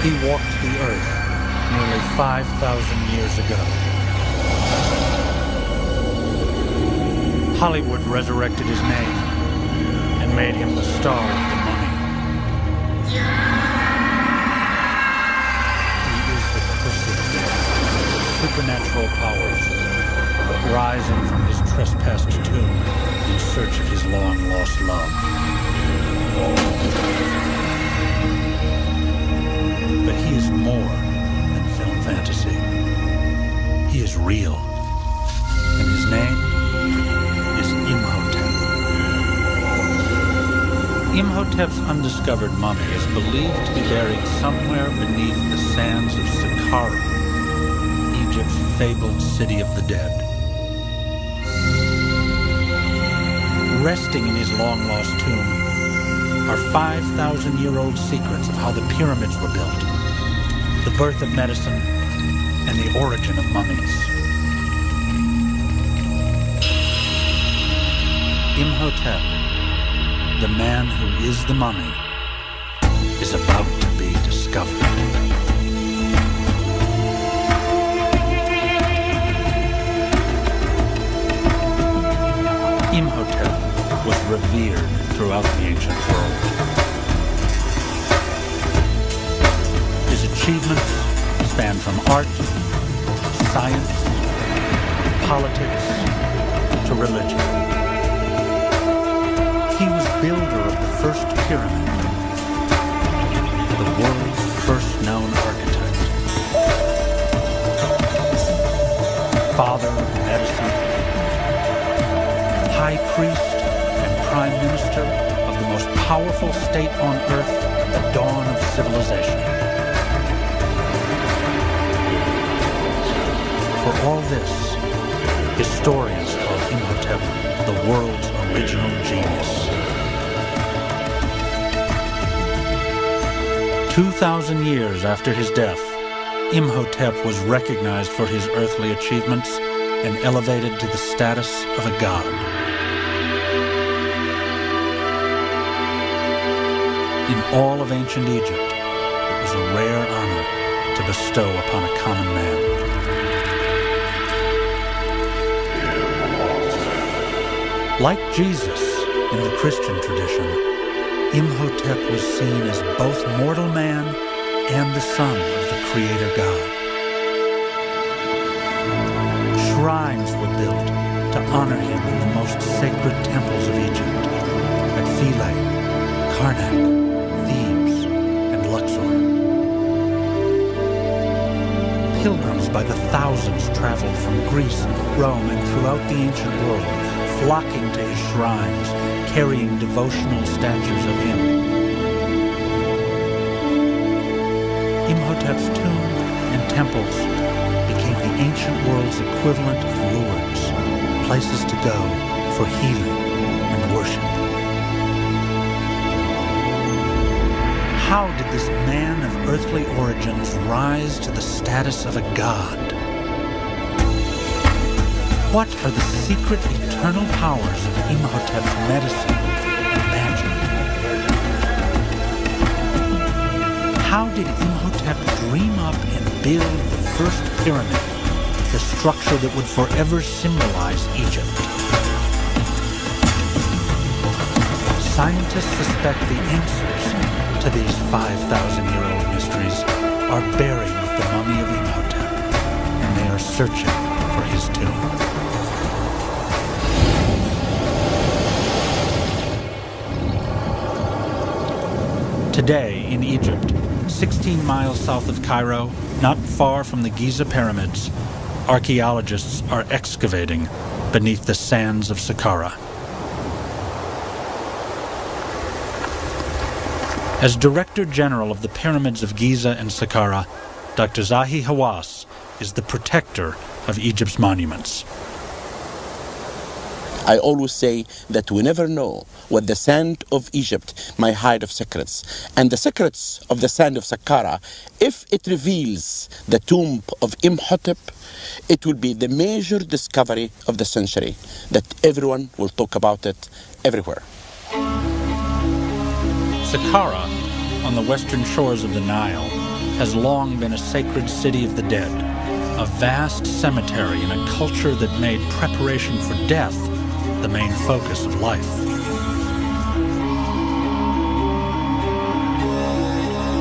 He walked the earth nearly 5,000 years ago. Hollywood resurrected his name and made him the star of the Mummy. He is the cursed dead, supernatural powers rising from his trespassed tomb in search of his long-lost love. But he is more than film fantasy. He is real, and his name is Imhotep. Imhotep's undiscovered mummy is believed to be buried somewhere beneath the sands of Saqqara, Egypt's fabled city of the dead. Resting in his long-lost tomb are 5,000-year-old secrets of how the pyramids were built, the birth of medicine, and the origin of mummies. Imhotep, the man who is the mummy, is about to be discovered. Imhotep was revered throughout the ancient world. His achievements span from art, science, politics, to religion. He was builder of the first pyramid, the world's first known architect, father of medicine, high priest and prime minister of the most powerful state on earth at the dawn of civilization. For all this, historians call Imhotep the world's original genius. 2,000 years after his death, Imhotep was recognized for his earthly achievements and elevated to the status of a god. In all of ancient Egypt, it was a rare honor to bestow upon a common man. Like Jesus in the Christian tradition, Imhotep was seen as both mortal man and the son of the Creator God. Shrines were built to honor him in the most sacred temples of Egypt, at Philae, Karnak, Thebes, and Luxor. Pilgrims by the thousands traveled from Greece, Rome, and throughout the ancient world, flocking to his shrines, carrying devotional statues of him. Imhotep's tomb and temples became the ancient world's equivalent of Lourdes, places to go for healing and worship. How did this man of earthly origins rise to the status of a god? What are the secret eternal powers of Imhotep's medicine and magic? How did Imhotep dream up and build the first pyramid, the structure that would forever symbolize Egypt? Scientists suspect the answers to these 5,000-year-old mysteries are buried with the mummy of Imhotep, and they are searching for his tomb. Today, in Egypt, 16 miles south of Cairo, not far from the Giza pyramids, archaeologists are excavating beneath the sands of Saqqara. As Director General of the Pyramids of Giza and Saqqara, Dr. Zahi Hawass is the protector of Egypt's monuments. I always say that we never know what the sand of Egypt might hide of secrets. And the secrets of the sand of Saqqara, if it reveals the tomb of Imhotep, it will be the major discovery of the century, that everyone will talk about it everywhere. Saqqara, on the western shores of the Nile, has long been a sacred city of the dead, a vast cemetery in a culture that made preparation for death the main focus of life.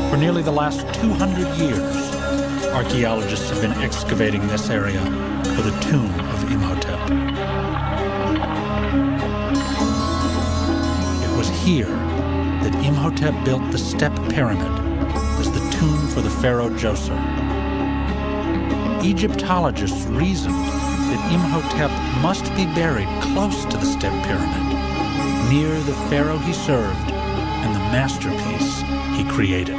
For nearly the last 200 years, archaeologists have been excavating this area for the tomb of Imhotep. It was here that Imhotep built the step pyramid as the tomb for the pharaoh Djoser. Egyptologists reasoned that Imhotep must be buried close to the step pyramid, near the pharaoh he served and the masterpiece he created.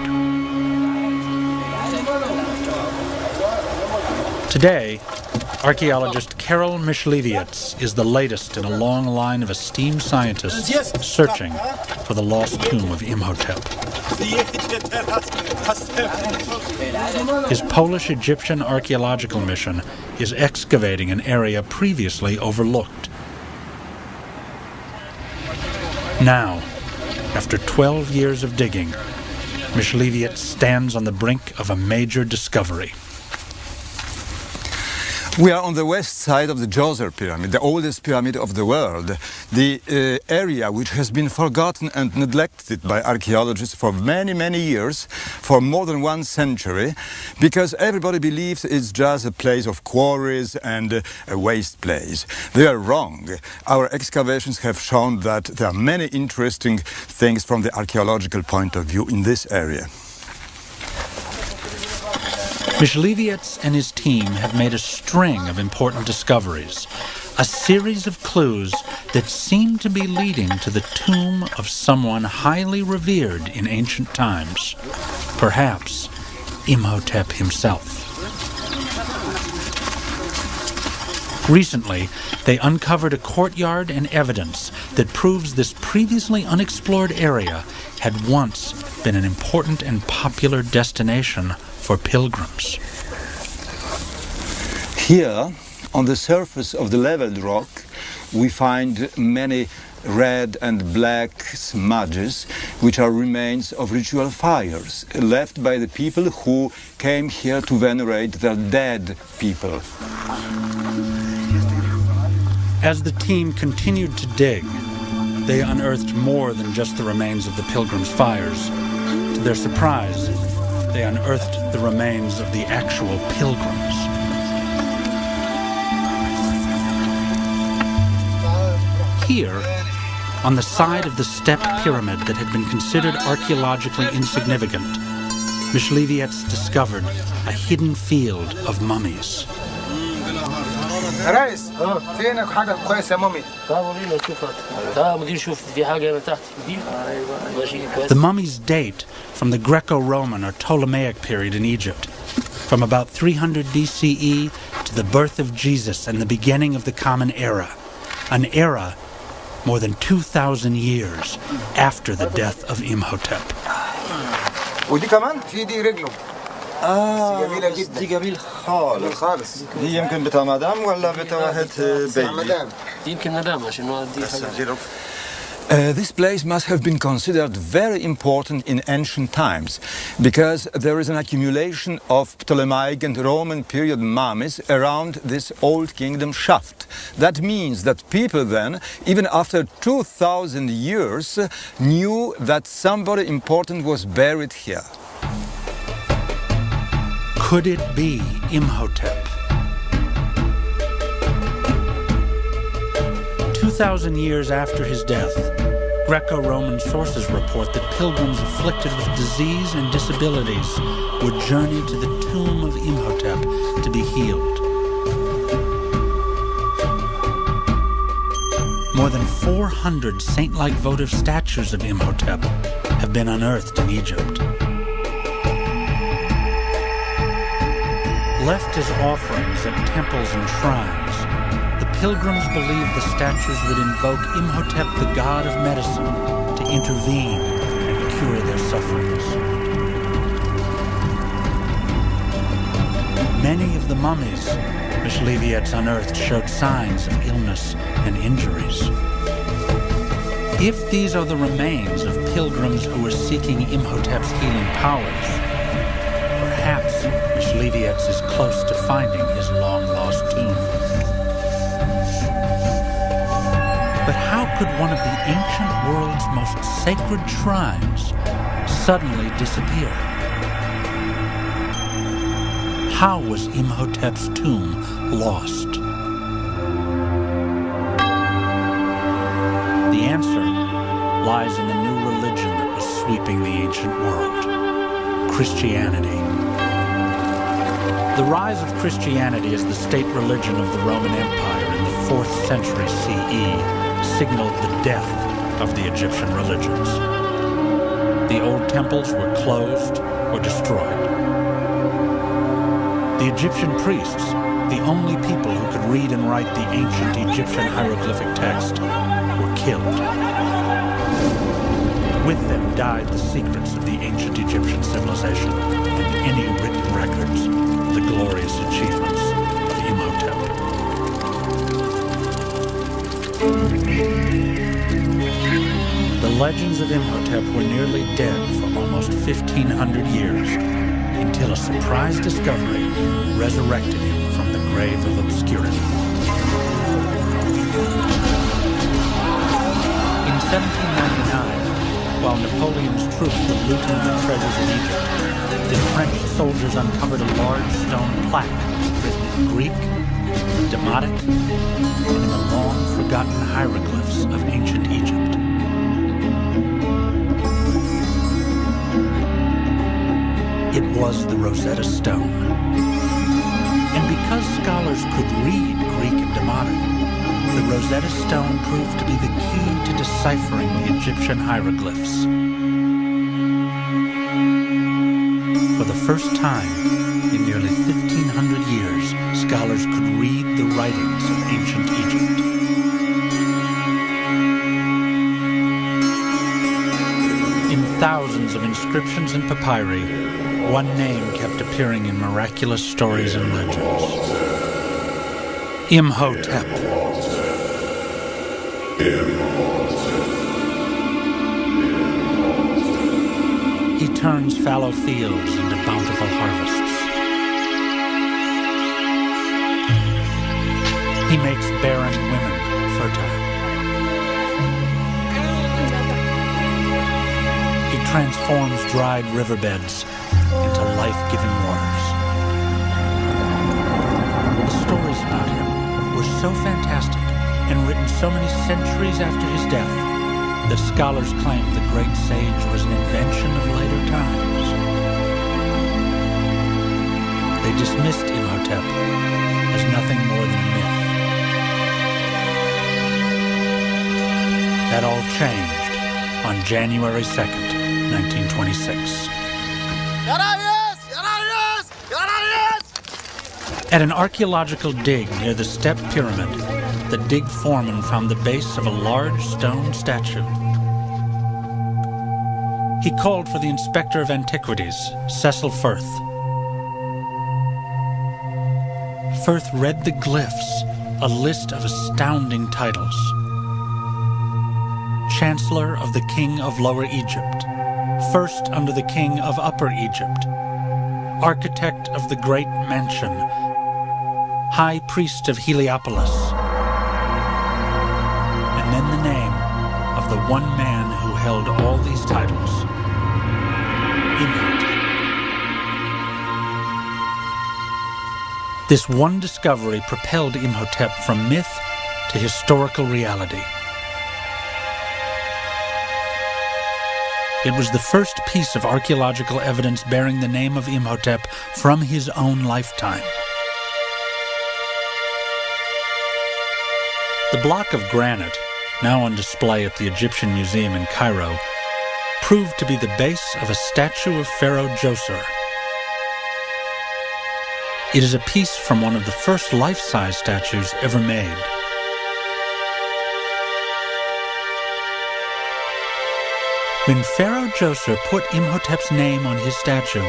Today, archaeologist Karol Myśliwiec is the latest in a long line of esteemed scientists searching for the lost tomb of Imhotep. His Polish-Egyptian archaeological mission is excavating an area previously overlooked. Now, after 12 years of digging, Myśliwiec stands on the brink of a major discovery. We are on the west side of the Djoser pyramid, the oldest pyramid of the world, the area which has been forgotten and neglected by archaeologists for many, many years, for more than 1 century, because everybody believes it's just a place of quarries and a waste place. They are wrong. Our excavations have shown that there are many interesting things from the archaeological point of view in this area. Myśliwiec and his team have made a string of important discoveries, a series of clues that seem to be leading to the tomb of someone highly revered in ancient times, perhaps Imhotep himself. Recently, they uncovered a courtyard and evidence that proves this previously unexplored area had once been an important and popular destination for pilgrims. Here, on the surface of the leveled rock, we find many red and black smudges, which are remains of ritual fires left by the people who came here to venerate their dead people. As the team continued to dig, they unearthed more than just the remains of the pilgrims' fires. To their surprise, they unearthed the remains of the actual pilgrims. Here, on the side of the step pyramid that had been considered archaeologically insignificant, Myśliwiec discovered a hidden field of mummies. The mummies date from the Greco-Roman or Ptolemaic period in Egypt, from about 300 BCE to the birth of Jesus and the beginning of the Common Era, an era more than 2,000 years after the death of Imhotep. دي جميل خالص دي يمكن بتاع مدام ولا بتاع واحد بيبي يمكن مدام عشان دي This place must have been considered very important in ancient times because there is an accumulation of Ptolemaic and Roman period mummies around this old kingdom shaft. That means that people then, even after 2,000 years, knew that somebody important was buried here. Could it be Imhotep? 2,000 years after his death, Greco-Roman sources report that pilgrims afflicted with disease and disabilities would journey to the tomb of Imhotep to be healed. More than 400 saint-like votive statues of Imhotep have been unearthed in Egypt. Left as offerings at temples and shrines, the pilgrims believed the statues would invoke Imhotep, the god of medicine, to intervene and cure their sufferings. Many of the mummies Myśliwiec unearthed showed signs of illness and injuries. If these are the remains of pilgrims who were seeking Imhotep's healing powers, Levietz is close to finding his long-lost tomb. But how could one of the ancient world's most sacred shrines suddenly disappear? How was Imhotep's tomb lost? The answer lies in the new religion that was sweeping the ancient world: Christianity. The rise of Christianity as the state religion of the Roman Empire in the 4th century CE signaled the death of the Egyptian religions. The old temples were closed or destroyed. The Egyptian priests, the only people who could read and write the ancient Egyptian hieroglyphic text, were killed. With them died the secrets of the ancient Egyptian civilization and any written records of the glorious achievements of Imhotep. The legends of Imhotep were nearly dead for almost 1,500 years, until a surprise discovery resurrected him from the grave of obscurity. In 1799, while Napoleon's troops were looting the treasures in Egypt, the French soldiers uncovered a large stone plaque written in Greek, Demotic, and in the long-forgotten hieroglyphs of ancient Egypt. It was the Rosetta Stone. And because scholars could read Greek and Demotic, the Rosetta Stone proved to be the key to deciphering the Egyptian hieroglyphs. For the first time in nearly 1,500 years, scholars could read the writings of ancient Egypt. In thousands of inscriptions and papyri, one name kept appearing in miraculous stories and legends: Imhotep. He turns fallow fields into bountiful harvests. He makes barren women fertile. He transforms dried riverbeds into life-giving waters. The stories about him were so fantastic and written so many centuries after his death that scholars claimed the great sage was an invention of later times. They dismissed Imhotep as nothing more than a myth. That all changed on January 2nd, 1926. At an archaeological dig near the Step Pyramid, the dig foreman found the base of a large stone statue. He called for the inspector of antiquities, Cecil Firth. Firth read the glyphs, a list of astounding titles. Chancellor of the King of Lower Egypt, First under the King of Upper Egypt, Architect of the Great Mansion, High Priest of Heliopolis, and then the name of the one man who held all these titles, Imhotep. This one discovery propelled Imhotep from myth to historical reality. It was the first piece of archaeological evidence bearing the name of Imhotep from his own lifetime. The block of granite, now on display at the Egyptian Museum in Cairo, proved to be the base of a statue of Pharaoh Djoser. It is a piece from one of the first life-size statues ever made. When Pharaoh Djoser put Imhotep's name on his statue,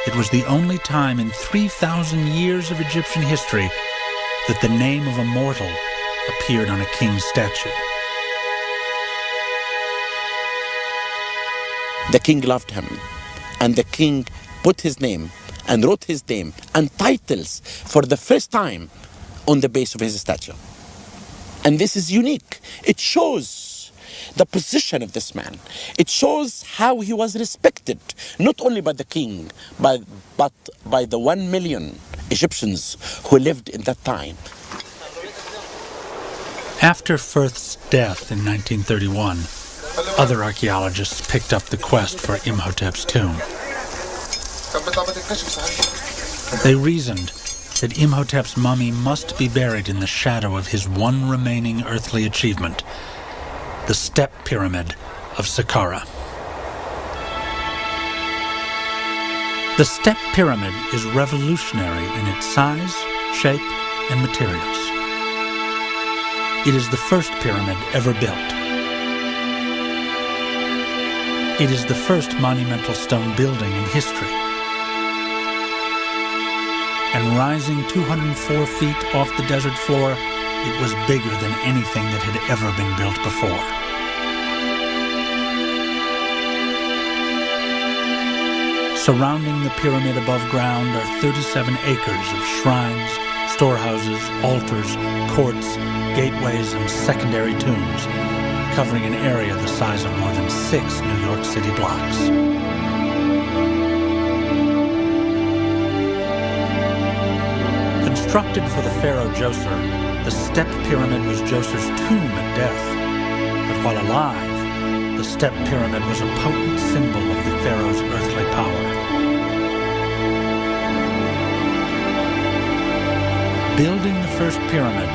it was the only time in 3,000 years of Egyptian history that the name of a mortal appeared on a king's statue. The king loved him, and the king put his name and wrote his name and titles for the first time on the base of his statue. And this is unique. It shows the position of this man. It shows how he was respected, not only by the king, but by the 1 million Egyptians who lived in that time. After Firth's death in 1931, other archaeologists picked up the quest for Imhotep's tomb. They reasoned that Imhotep's mummy must be buried in the shadow of his one remaining earthly achievement, the Step Pyramid of Saqqara. The Step Pyramid is revolutionary in its size, shape, and materials. It is the first pyramid ever built. It is the first monumental stone building in history. And rising 204 feet off the desert floor, it was bigger than anything that had ever been built before. Surrounding the pyramid above ground are 37 acres of shrines, storehouses, altars, courts, gateways, and secondary tombs, covering an area the size of more than 6 New York City blocks. Constructed for the pharaoh Djoser, the Step Pyramid was Djoser's tomb at death. But while alive, the Step Pyramid was a potent symbol of the pharaoh's earthly power. Building the first pyramid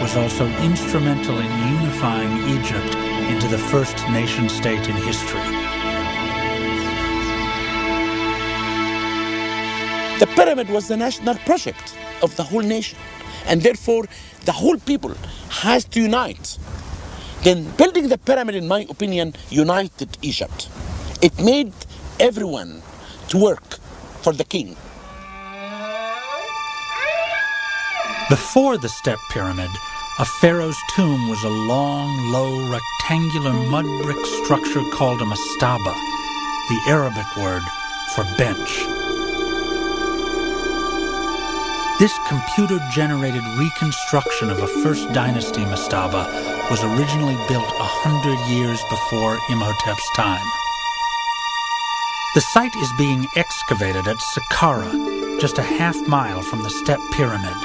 was also instrumental in unifying Egypt into the first nation-state in history. The pyramid was the national project of the whole nation, and therefore the whole people has to unite. Then building the pyramid, in my opinion, united Egypt. It made everyone to work for the king. Before the Step Pyramid, a pharaoh's tomb was a long, low, rectangular mud brick structure called a mastaba, the Arabic word for bench. This computer-generated reconstruction of a First Dynasty mastaba was originally built 100 years before Imhotep's time. The site is being excavated at Saqqara, just a half-mile from the Step Pyramid.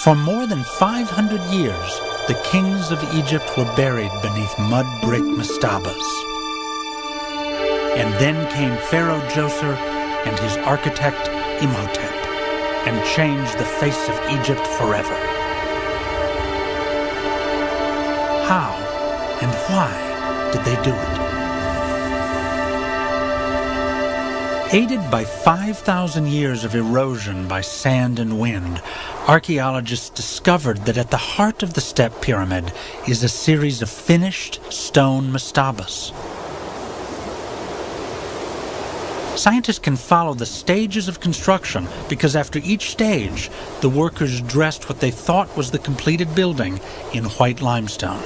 For more than 500 years, the kings of Egypt were buried beneath mud brick mastabas. And then came Pharaoh Djoser and his architect Imhotep, and changed the face of Egypt forever. How and why did they do it? Aided by 5,000 years of erosion by sand and wind, archaeologists discovered that at the heart of the Step Pyramid is a series of finished stone mastabas. Scientists can follow the stages of construction because after each stage, the workers dressed what they thought was the completed building in white limestone.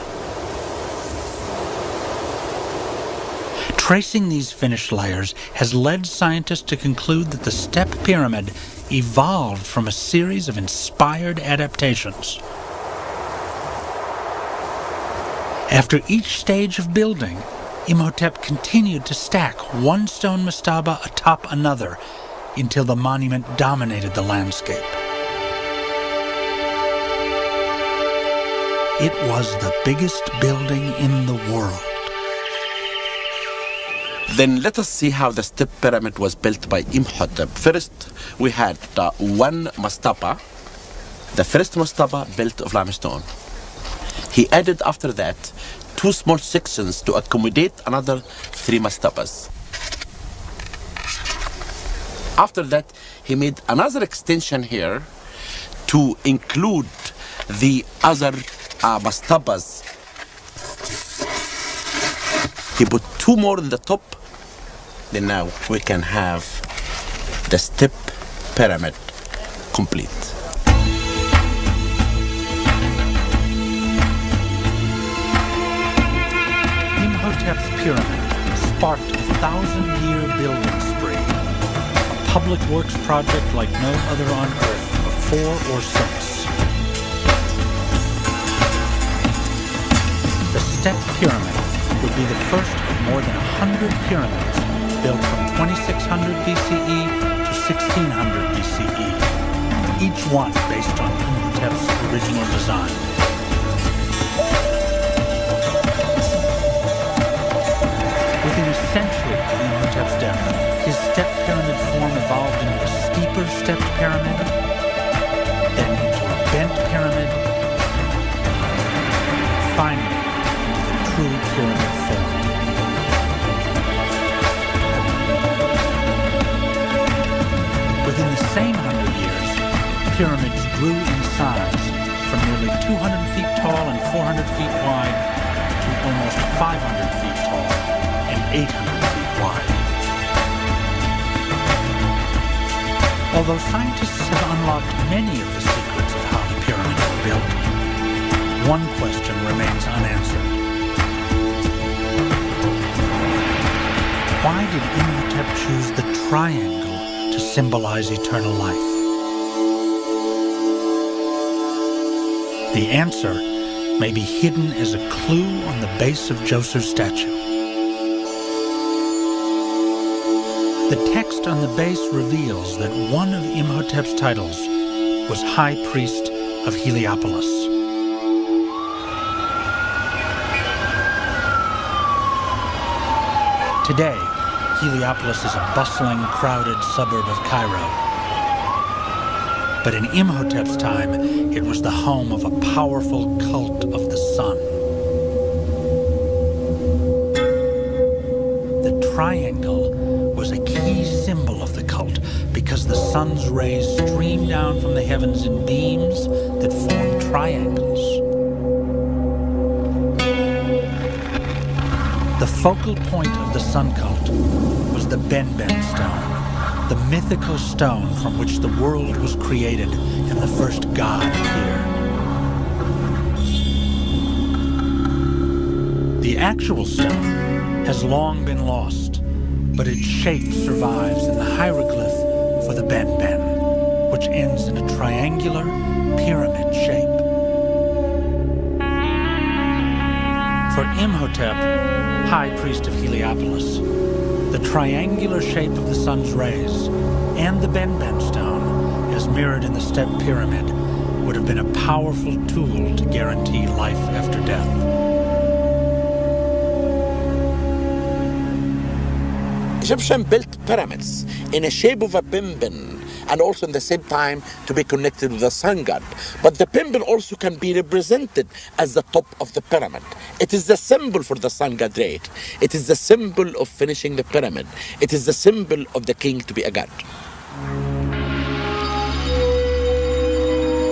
Tracing these finished layers has led scientists to conclude that the Step Pyramid evolved from a series of inspired adaptations. After each stage of building, Imhotep continued to stack one stone mastaba atop another until the monument dominated the landscape. It was the biggest building in the world. Then let us see how the Step Pyramid was built by Imhotep. First, we had one mastaba, the first mastaba built of limestone. He added after that 2 small sections to accommodate another 3 mastabas. After that, he made another extension here to include the other mastabas. He put 2 more on the top. Then now we can have the Step Pyramid complete. Imhotep's pyramid sparked a 1,000-year building spree. public works project like no other on Earth before or since. The Step Pyramid would be the first of more than 100 pyramids built from 2600 BCE to 1600 BCE, each one based on Imhotep's original design. Within a century of Imhotep's death, his step pyramid form evolved into a steeper stepped pyramid, then into a bent pyramid, finally into the true pyramid form. Within the same 100 years, pyramids grew in size from nearly 200 feet tall and 400 feet wide to almost 500 feet tall and 800 feet wide. Although scientists have unlocked many of the secrets of how the pyramids were built, one question remains unanswered. Why did Imhotep choose the triangle to symbolize eternal life? The answer may be hidden as a clue on the base of Djoser's statue. The text on the base reveals that one of Imhotep's titles was High Priest of Heliopolis. Today, Heliopolis is a bustling, crowded suburb of Cairo. But in Imhotep's time, it was the home of a powerful cult of the sun. The triangle was a key symbol of the cult because the sun's rays stream down from the heavens in beams that form triangles. The focal point of the sun cult was the Ben-Ben stone, the mythical stone from which the world was created and the first god appeared. The actual stone has long been lost, but its shape survives in the hieroglyph for the Ben-Ben, which ends in a triangular pyramid shape. For Imhotep, High Priest of Heliopolis, the triangular shape of the sun's rays and the Ben-Ben stone, as mirrored in the step pyramid, would have been a powerful tool to guarantee life after death. Egyptians built pyramids in a shape of a pimbin and also in the same time to be connected with the sun god. But the pimbin also can be represented as the top of the pyramid. It is the symbol for the sun god Ra. It is the symbol of finishing the pyramid. It is the symbol of the king to be a god.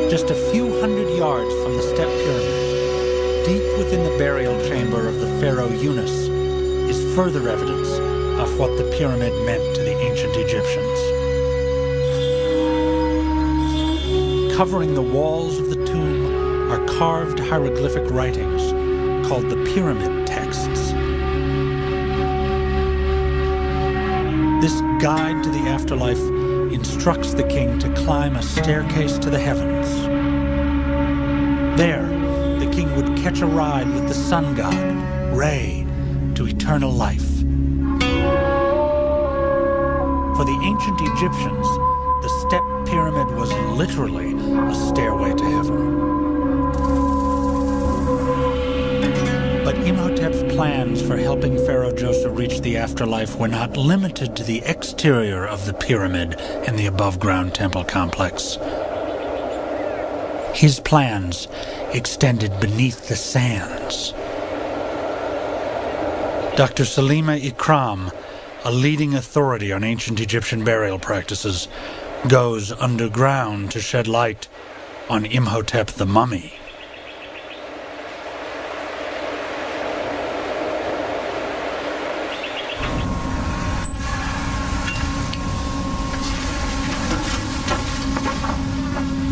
Just a few hundred yards from the step pyramid, deep within the burial chamber of the pharaoh Yunus, is further evidence of what the pyramid meant to the ancient Egyptians. Covering the walls of the tomb are carved hieroglyphic writings called the pyramid texts. This guide to the afterlife instructs the king to climb a staircase to the heavens. There, the king would catch a ride with the sun god, Ra, to eternal life. For the ancient Egyptians, the step pyramid was literally a stairway to heaven. But Imhotep's plans for helping Pharaoh Djoser reach the afterlife were not limited to the exterior of the pyramid and the above-ground temple complex. His plans extended beneath the sands. Dr. Salima Ikram, a leading authority on ancient Egyptian burial practices, goes underground to shed light on Imhotep the mummy.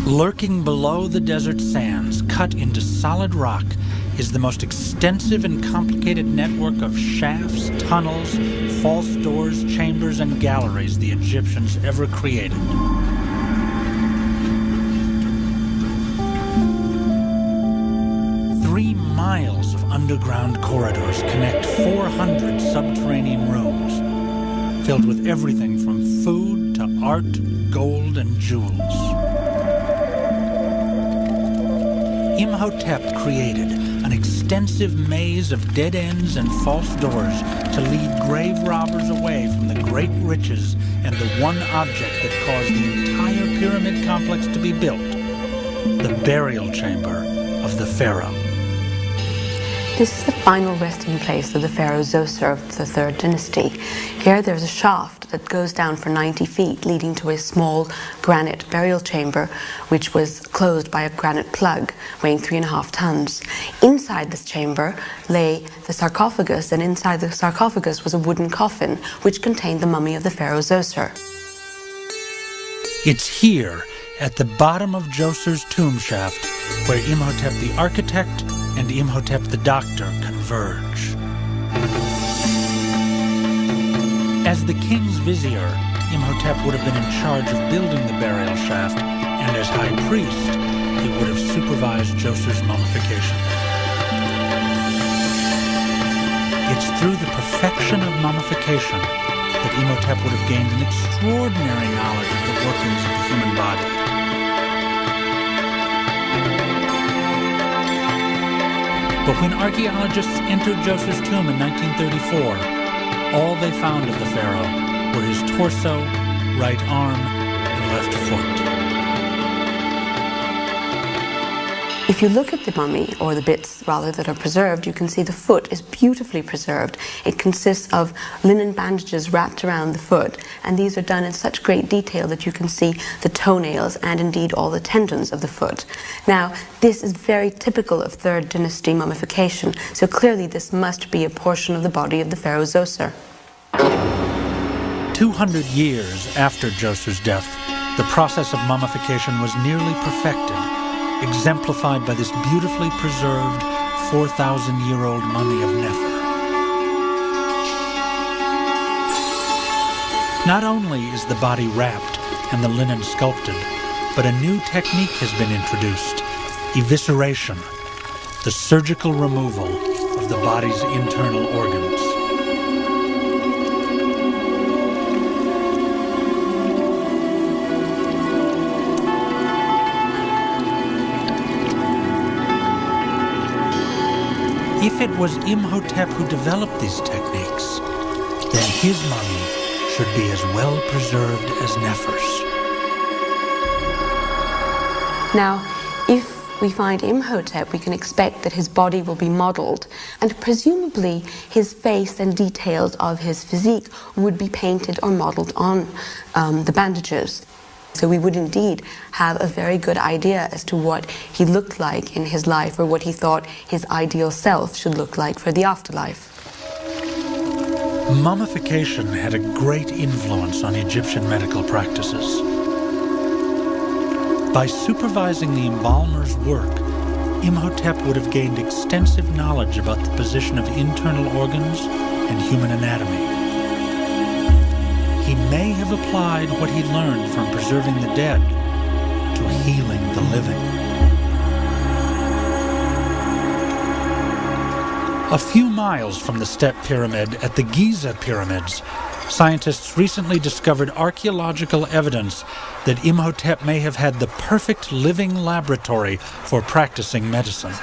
Lurking below the desert sands cut into solid rock is the most extensive and complicated network of shafts, tunnels, false doors, chambers, and galleries the Egyptians ever created. Miles of underground corridors connect 400 subterranean rooms, filled with everything from food to art, gold, and jewels. Imhotep created an extensive maze of dead ends and false doors to lead grave robbers away from the great riches and the one object that caused the entire pyramid complex to be built, the burial chamber of the pharaoh. This is the final resting place of the pharaoh Zoser of the Third Dynasty. Here there's a shaft that goes down for 90 feet, leading to a small granite burial chamber, which was closed by a granite plug weighing 3.5 tons. Inside this chamber lay the sarcophagus, and inside the sarcophagus was a wooden coffin, which contained the mummy of the pharaoh Zoser. It's here, at the bottom of Djoser's tomb shaft, where Imhotep the architect and Imhotep the doctor converge. As the king's vizier, Imhotep would have been in charge of building the burial shaft, and as high priest, he would have supervised Djoser's mummification. It's through the perfection of mummification that Imhotep would have gained an extraordinary knowledge of the workings of the human body. But when archaeologists entered Djoser's tomb in 1934, all they found of the pharaoh were his torso, right arm, and left foot. If you look at the mummy, or the bits rather that are preserved, you can see the foot is beautifully preserved. It consists of linen bandages wrapped around the foot, and these are done in such great detail that you can see the toenails and indeed all the tendons of the foot. Now, this is very typical of Third Dynasty mummification, so clearly this must be a portion of the body of the pharaoh Zoser. 200 years after Djoser's death, the process of mummification was nearly perfected, exemplified by this beautifully preserved 4,000-year-old mummy of Nefer. Not only is the body wrapped and the linen sculpted, but a new technique has been introduced: evisceration, the surgical removal of the body's internal organs. If it was Imhotep who developed these techniques, then his mummy should be as well preserved as Nefer's. Now, if we find Imhotep, we can expect that his body will be modeled, and presumably his face and details of his physique would be painted or modeled on the bandages. So we would indeed have a very good idea as to what he looked like in his life, or what he thought his ideal self should look like for the afterlife. Mummification had a great influence on Egyptian medical practices. By supervising the embalmer's work, Imhotep would have gained extensive knowledge about the position of internal organs and human anatomy. He may have applied what he learned from preserving the dead to healing the living. A few miles from the Step Pyramid at the Giza Pyramids, scientists recently discovered archaeological evidence that Imhotep may have had the perfect living laboratory for practicing medicine.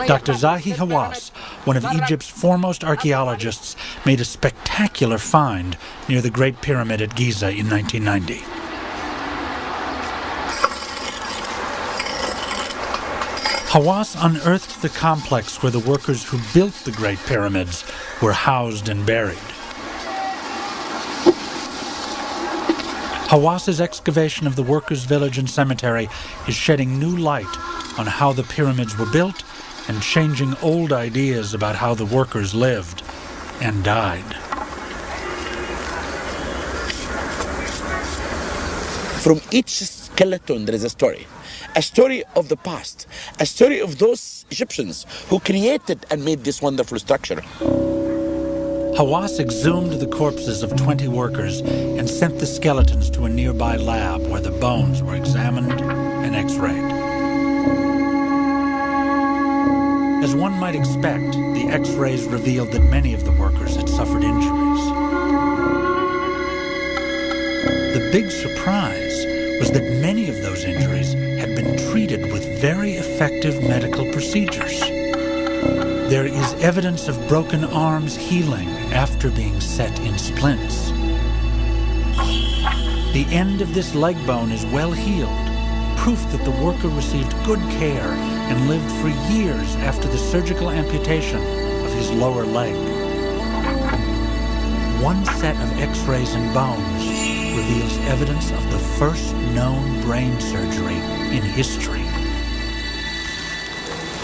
Dr. Zahi Hawass, one of Egypt's foremost archaeologists, made a spectacular find near the Great Pyramid at Giza in 1990. Hawass unearthed the complex where the workers who built the Great Pyramids were housed and buried. Hawass's excavation of the workers' village and cemetery is shedding new light on how the pyramids were built and changing old ideas about how the workers lived and died. From each skeleton, there is a story of the past, a story of those Egyptians who created and made this wonderful structure. Hawass exhumed the corpses of 20 workers and sent the skeletons to a nearby lab where the bones were examined and x-rayed. As one might expect, the x-rays revealed that many of the workers had suffered injuries. The big surprise was that many of those injuries had been treated with very effective medical procedures. There is evidence of broken arms healing after being set in splints. The end of this leg bone is well healed, proof that the worker received good care and lived for years after the surgical amputation of his lower leg. One set of x-rays and bones reveals evidence of the first known brain surgery in history.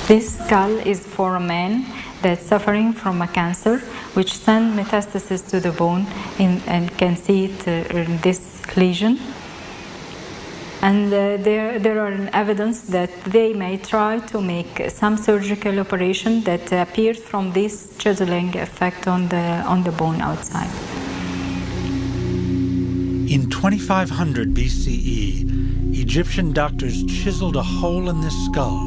This skull is for a man that's suffering from a cancer, which sent metastasis to the bone, and can see it in this lesion. And there are evidence that they may try to make some surgical operation that appears from this chiseling effect on the bone outside. In 2500 BCE, Egyptian doctors chiseled a hole in this skull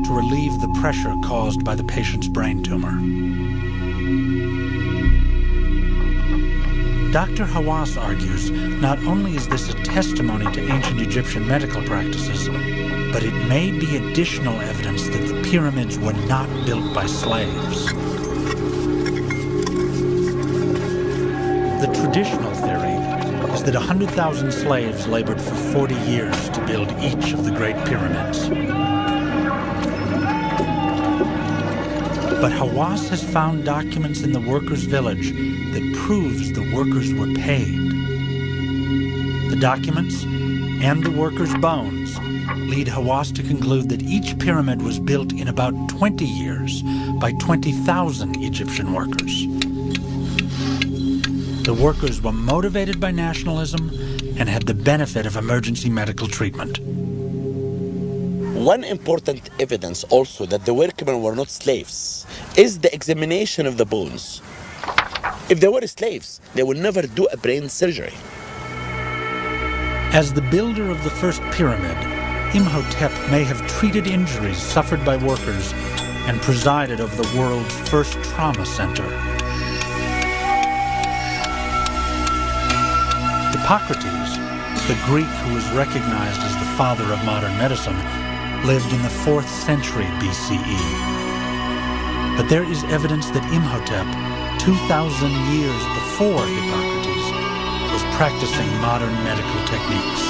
to relieve the pressure caused by the patient's brain tumor. Dr. Hawass argues not only is this a testimony to ancient Egyptian medical practices, but it may be additional evidence that the pyramids were not built by slaves. The traditional theory is that 100,000 slaves labored for 40 years to build each of the Great Pyramids. But Hawass has found documents in the workers' village that proves the workers were paid. The documents and the workers' bones lead Hawass to conclude that each pyramid was built in about 20 years by 20,000 Egyptian workers. The workers were motivated by nationalism and had the benefit of emergency medical treatment. One important evidence also that the workmen were not slaves is the examination of the bones. If they were slaves, they would never do a brain surgery. As the builder of the first pyramid, Imhotep may have treated injuries suffered by workers and presided over the world's first trauma center. Hippocrates, the Greek who is recognized as the father of modern medicine, lived in the 4th century BCE. But there is evidence that Imhotep, 2,000 years before Hippocrates, was practicing modern medical techniques.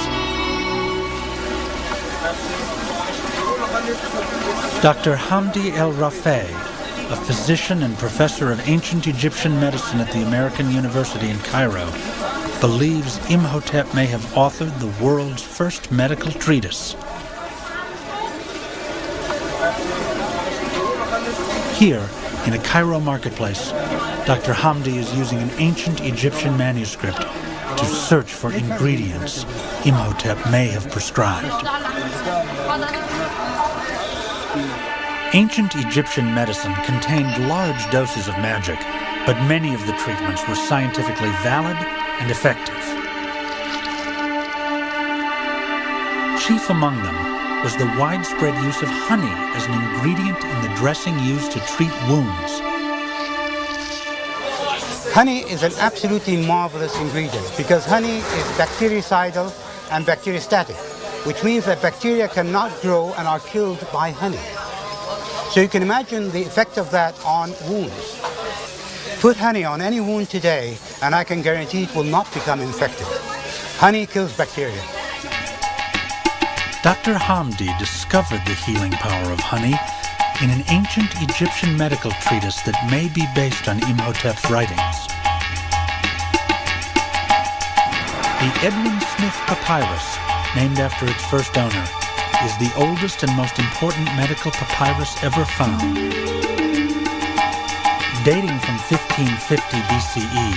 Dr. Hamdi El-Rafey, a physician and professor of ancient Egyptian medicine at the American University in Cairo, believes Imhotep may have authored the world's first medical treatise. Here, in a Cairo marketplace, Dr. Hamdi is using an ancient Egyptian manuscript to search for ingredients Imhotep may have prescribed. Ancient Egyptian medicine contained large doses of magic, but many of the treatments were scientifically valid and effective. Chief among them was the widespread use of honey as an ingredient in the dressing used to treat wounds. Honey is an absolutely marvelous ingredient because honey is bactericidal and bacteriostatic, which means that bacteria cannot grow and are killed by honey. So you can imagine the effect of that on wounds. Put honey on any wound today, and I can guarantee it will not become infected. Honey kills bacteria. Dr. Hamdi discovered the healing power of honey in an ancient Egyptian medical treatise that may be based on Imhotep's writings. The Edmund Smith Papyrus, named after its first owner, is the oldest and most important medical papyrus ever found. Dating from 1550 BCE,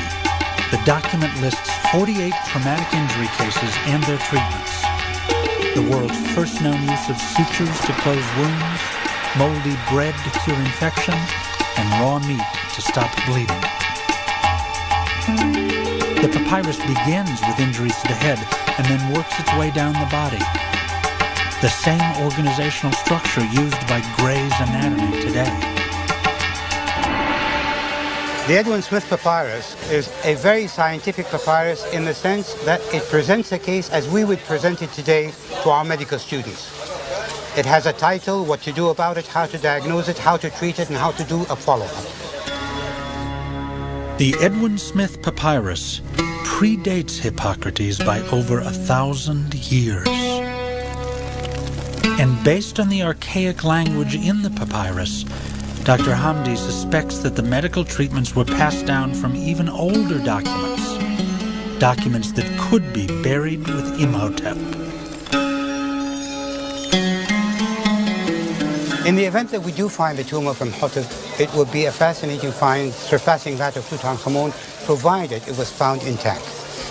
the document lists 48 traumatic injury cases and their treatments. the world's first known use of sutures to close wounds, moldy bread to cure infection, and raw meat to stop bleeding. The papyrus begins with injuries to the head and then works its way down the body. The same organizational structure used by Gray's Anatomy today. The Edwin Smith Papyrus is a very scientific papyrus in the sense that it presents a case as we would present it today to our medical students. It has a title, what to do about it, how to diagnose it, how to treat it, and how to do a follow-up. The Edwin Smith Papyrus predates Hippocrates by over 1,000 years. And based on the archaic language in the papyrus, Dr. Hamdi suspects that the medical treatments were passed down from even older documents that could be buried with Imhotep. In the event that we do find the tomb of Imhotep, it would be a fascinating find, surpassing that of Tutankhamun, provided it was found intact.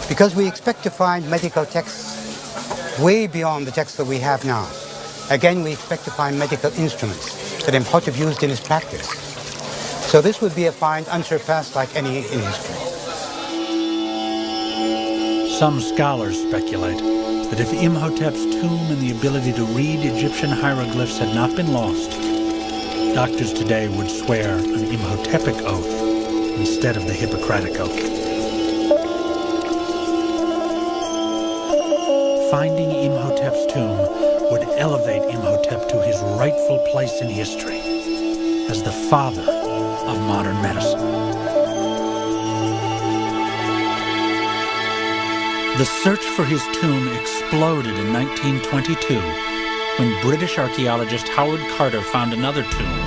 Because we expect to find medical texts way beyond the texts that we have now. Again, we expect to find medical instruments that Imhotep used in his practice. So this would be a find unsurpassed like any in history. Some scholars speculate that if Imhotep's tomb and the ability to read Egyptian hieroglyphs had not been lost, doctors today would swear an Imhotepic oath instead of the Hippocratic oath. Finding Imhotep's tomb would elevate Imhotep to his rightful place in history as the father of modern medicine. The search for his tomb exploded in 1922 when British archaeologist Howard Carter found another tomb,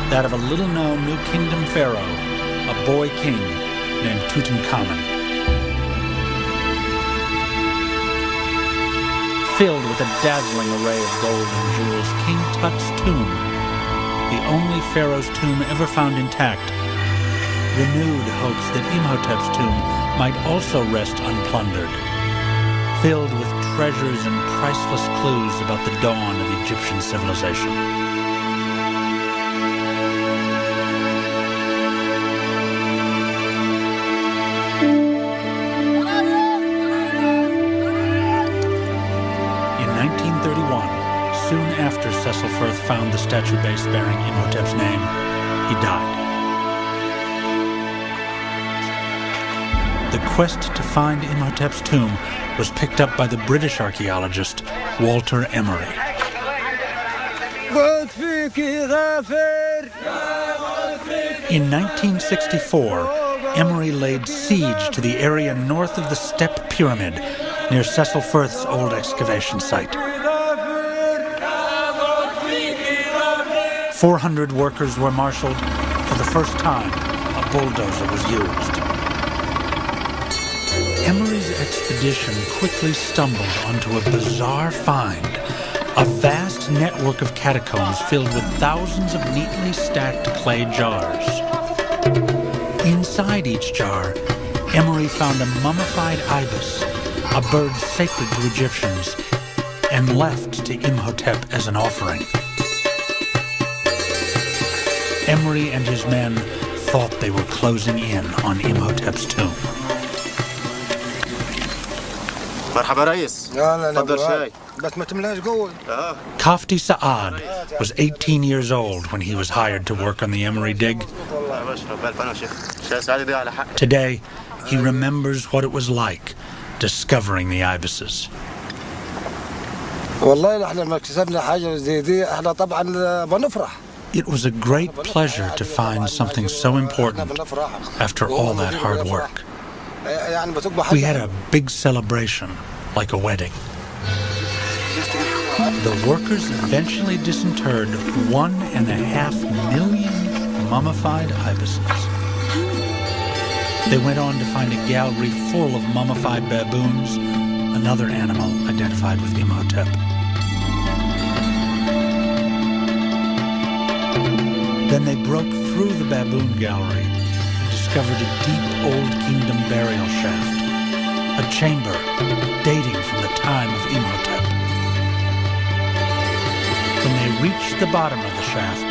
that of a little-known New Kingdom pharaoh, a boy king named Tutankhamun. Filled with a dazzling array of gold and jewels, King Tut's tomb, the only pharaoh's tomb ever found intact, renewed hopes that Imhotep's tomb might also rest unplundered, filled with treasures and priceless clues about the dawn of Egyptian civilization. Soon after Cecil Firth found the statue base bearing Imhotep's name, he died. The quest to find Imhotep's tomb was picked up by the British archaeologist Walter Emery. In 1964, Emery laid siege to the area north of the Step Pyramid near Cecil Firth's old excavation site. 400 workers were marshaled. For the first time, a bulldozer was used. Emery's expedition quickly stumbled onto a bizarre find, a vast network of catacombs filled with thousands of neatly stacked clay jars. Inside each jar, Emery found a mummified ibis, a bird sacred to Egyptians, and left to Imhotep as an offering. Emery and his men thought they were closing in on Imhotep's tomb. Kafti Saad was 18 years old when he was hired to work on the Emery dig. Today, he remembers what it was like discovering the ibises. It was a great pleasure to find something so important after all that hard work. We had a big celebration, like a wedding. The workers eventually disinterred 1.5 million mummified ibises. They went on to find a gallery full of mummified baboons, another animal identified with Imhotep. Then they broke through the baboon gallery and discovered a deep Old Kingdom burial shaft, a chamber dating from the time of Imhotep. When they reached the bottom of the shaft,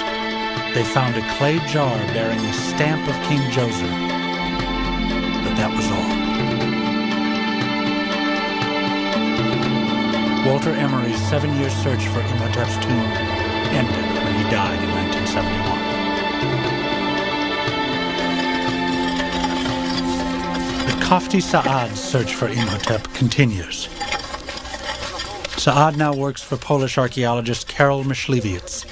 they found a clay jar bearing the stamp of King Djoser. But that was all. Walter Emery's 7-year search for Imhotep's tomb ended when he died in 1971. But Kafti Saad's search for Imhotep continues. Saad now works for Polish archaeologist Karol Myśliwiec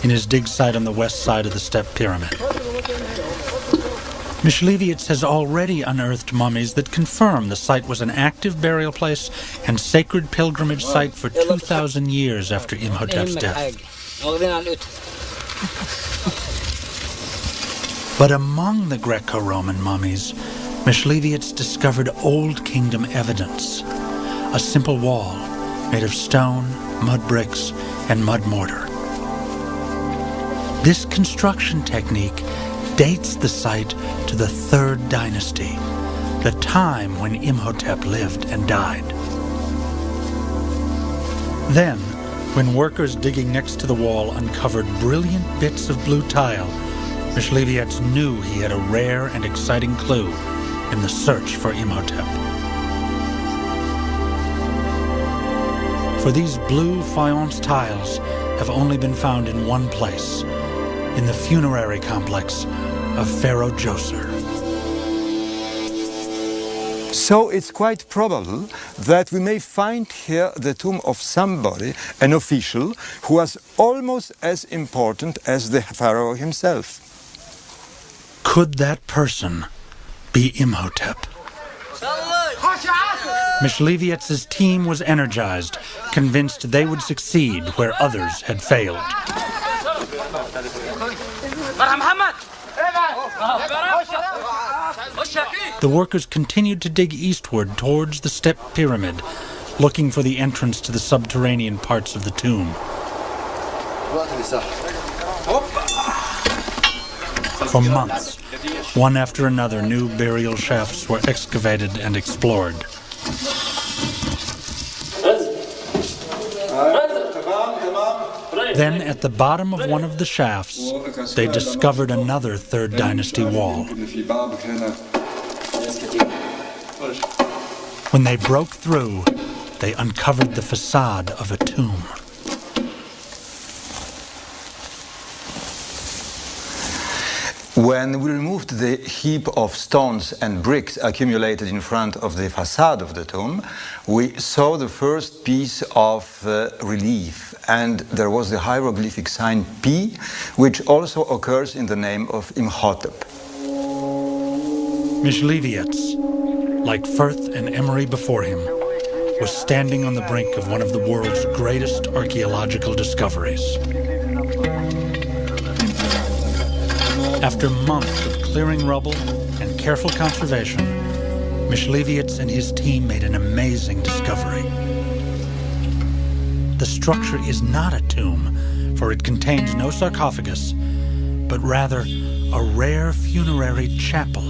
in his dig site on the west side of the Step Pyramid. Myśliwiec has already unearthed mummies that confirm the site was an active burial place and sacred pilgrimage site for 2,000 years after Imhotep's death. But among the Greco-Roman mummies, Myśliwiec discovered Old Kingdom evidence, a simple wall made of stone, mud bricks, and mud mortar. This construction technique dates the site to the 3rd dynasty, the time when Imhotep lived and died. Then, when workers digging next to the wall uncovered brilliant bits of blue tile, Myśliwiec knew he had a rare and exciting clue in the search for Imhotep. For these blue faience tiles have only been found in one place, in the funerary complex of Pharaoh Djoser. So it's quite probable that we may find here the tomb of somebody, an official, who was almost as important as the pharaoh himself. Could that person be Imhotep? Myśliwiec's team was energized, convinced they would succeed where others had failed. The workers continued to dig eastward towards the Step Pyramid, looking for the entrance to the subterranean parts of the tomb. For months, one after another, new burial shafts were excavated and explored. Then, at the bottom of one of the shafts, they discovered another 3rd dynasty wall. When they broke through, they uncovered the facade of a tomb. When we removed the heap of stones and bricks accumulated in front of the facade of the tomb, we saw the first piece of relief, and there was the hieroglyphic sign P, which also occurs in the name of Imhotep. Myśliwiec, like Firth and Emery before him, was standing on the brink of one of the world's greatest archaeological discoveries. After months of clearing rubble and careful conservation, Myśliwiec and his team made an amazing discovery. The structure is not a tomb, for it contains no sarcophagus, but rather a rare funerary chapel.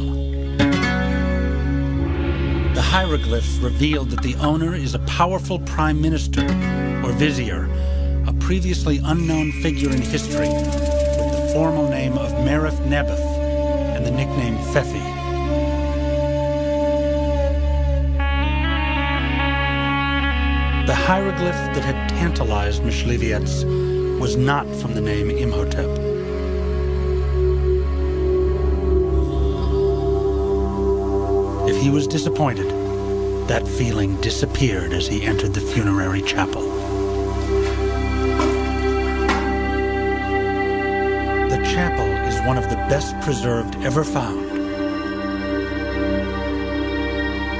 The hieroglyphs revealed that the owner is a powerful prime minister, or vizier, a previously unknown figure in history, formal name of Merif Nebuth and the nickname Fefi. The hieroglyph that had tantalized Myśliwiec was not from the name Imhotep. If he was disappointed, that feeling disappeared as he entered the funerary chapel. The chapel is one of the best preserved ever found.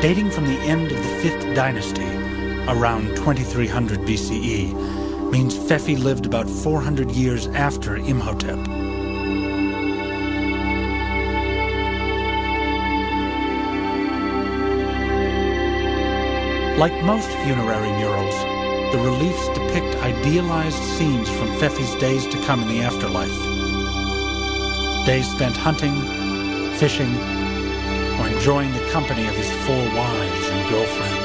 Dating from the end of the 5th dynasty, around 2300 BCE, means Fefi lived about 400 years after Imhotep. Like most funerary murals, the reliefs depict idealized scenes from Fefi's days to come in the afterlife. Days spent hunting, fishing, or enjoying the company of his 4 wives and girlfriend.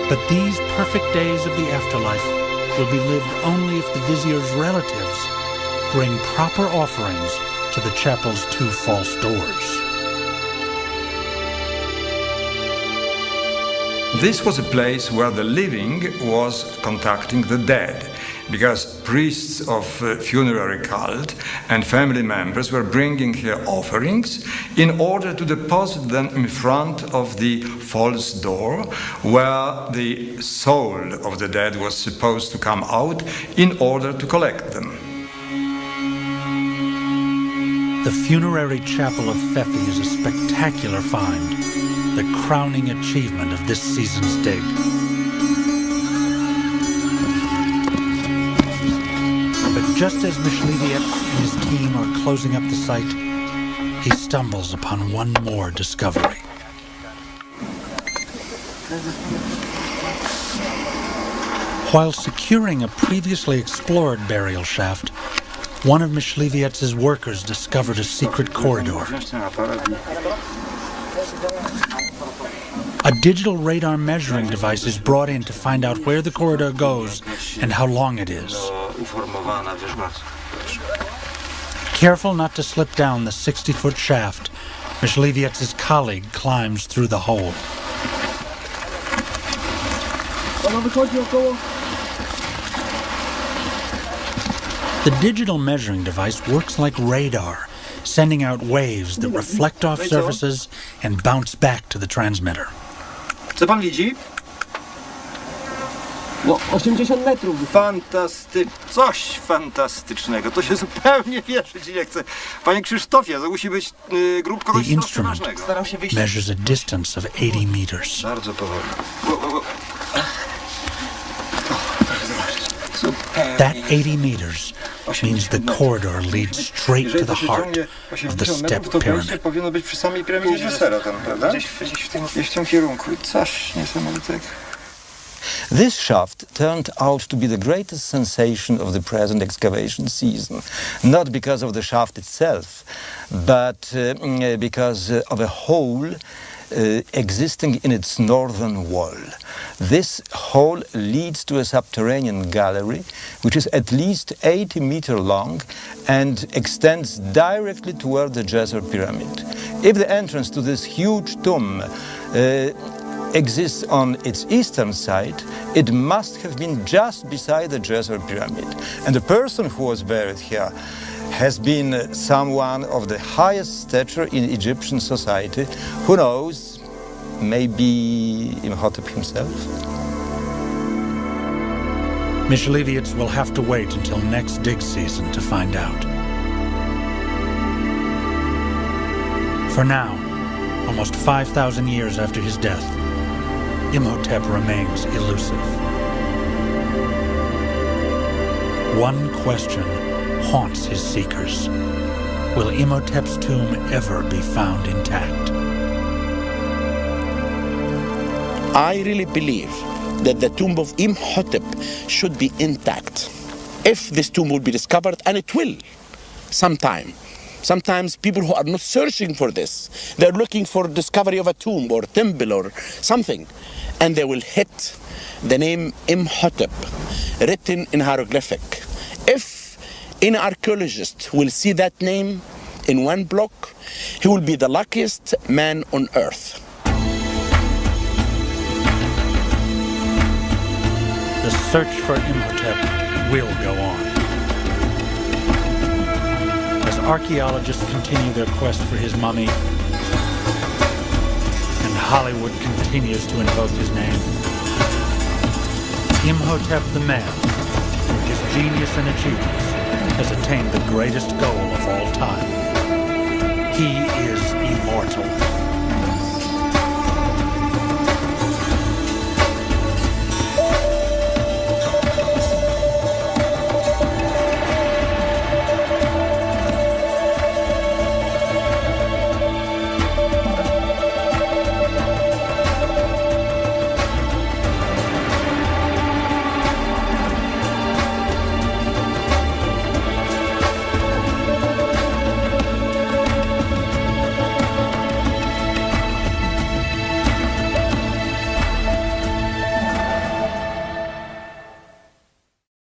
But these perfect days of the afterlife will be lived only if the vizier's relatives bring proper offerings to the chapel's 2 false doors. This was a place where the living was contacting the dead, because priests of funerary cult and family members were bringing here offerings in order to deposit them in front of the false door, where the soul of the dead was supposed to come out in order to collect them. The funerary chapel of Pfeffi is a spectacular find, the crowning achievement of this season's dig. But just as Myśliwiec and his team are closing up the site, he stumbles upon one more discovery. While securing a previously explored burial shaft, one of Myśliwiec's workers discovered a secret corridor. A digital radar measuring device is brought in to find out where the corridor goes and how long it is. Careful not to slip down the 60-foot shaft, Myśliwiec's colleague climbs through the hole. The digital measuring device works like radar, sending out waves that reflect off surfaces and bounce back to the transmitter. Co pan widzi? No, 80 metrów. Coś fantastycznego. To się zupełnie wierzyć nie chce. Panie Krzysztofie, to musi być grób kogoś The instrument ważnego. measures a distance of 80 meters. Bardzo powoli. That 80 meters means the corridor leads straight to the heart of the step pyramid. Powinno być przy samej piramidzie Dżosera tam, prawda? Gdzieś w tym kierunku. Coś niesamowitego. This shaft turned out to be the greatest sensation of the present excavation season, not because of the shaft itself, but because of a hole existing in its northern wall. This hole leads to a subterranean gallery, which is at least 80 meters long and extends directly toward the Djeser pyramid. If the entrance to this huge tomb exists on its eastern side, it must have been just beside the Djeser pyramid. And the person who was buried here has been someone of the highest stature in Egyptian society. Who knows, maybe Imhotep himself? Myśliwiec will have to wait until next dig season to find out. For now, almost 5,000 years after his death, Imhotep remains elusive. One question haunts his seekers. Will Imhotep's tomb ever be found intact? I really believe that the tomb of Imhotep should be intact. If this tomb will be discovered, and it will, sometime. Sometimes people who are not searching for this, they're looking for discovery of a tomb or temple or something, and they will hit the name Imhotep written in hieroglyphic. If an archaeologist will see that name in one block, he will be the luckiest man on earth. The search for Imhotep will go on. As archaeologists continue their quest for his mummy, and Hollywood continues to invoke his name, Imhotep the man, through his genius and achievements, has attained the greatest goal of all time. He is immortal.